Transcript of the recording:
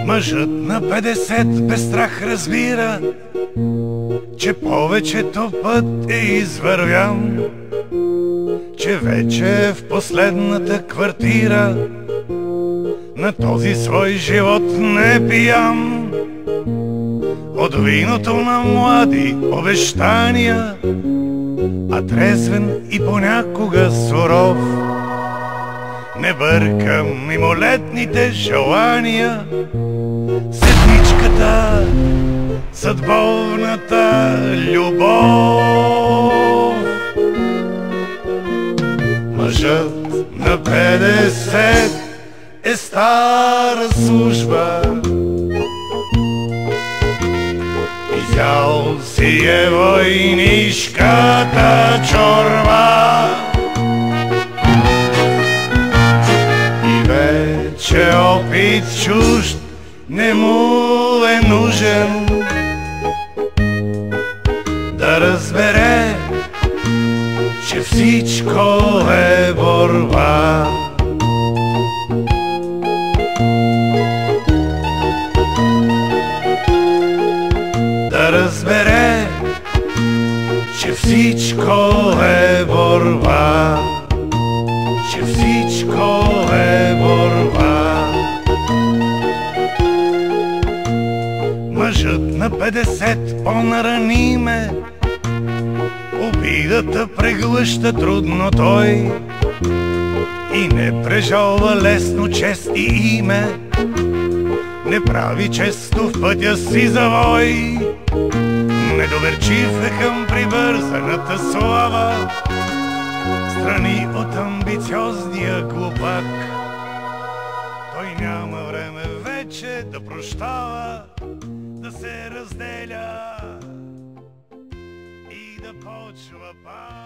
Мъжът на 50 без страх разбира, че повечето път е извървян, че вече е в последната квартира на този свой живот не пиян. От виното на млади обещания, а трезвен и понякога суров, не бърка мимолетните желания, сетничката, съдбовната любов. Мъжът на 50 е стара служба, изял си е войнишката чорба и вече опит чужд не му е нужен да разбере, че всичко е борба. Да разбере, че всичко е борба, че всичко е борба. Мъжът на 50 по-нараниме, обидата преглъща трудно той и не прежалва лесно чест и име, не прави често в пътя си завой. Недоверчив е към прибързаната слава, страни от амбициозния глупак. Той няма време вече да прощава, да се разделя и да почва пак.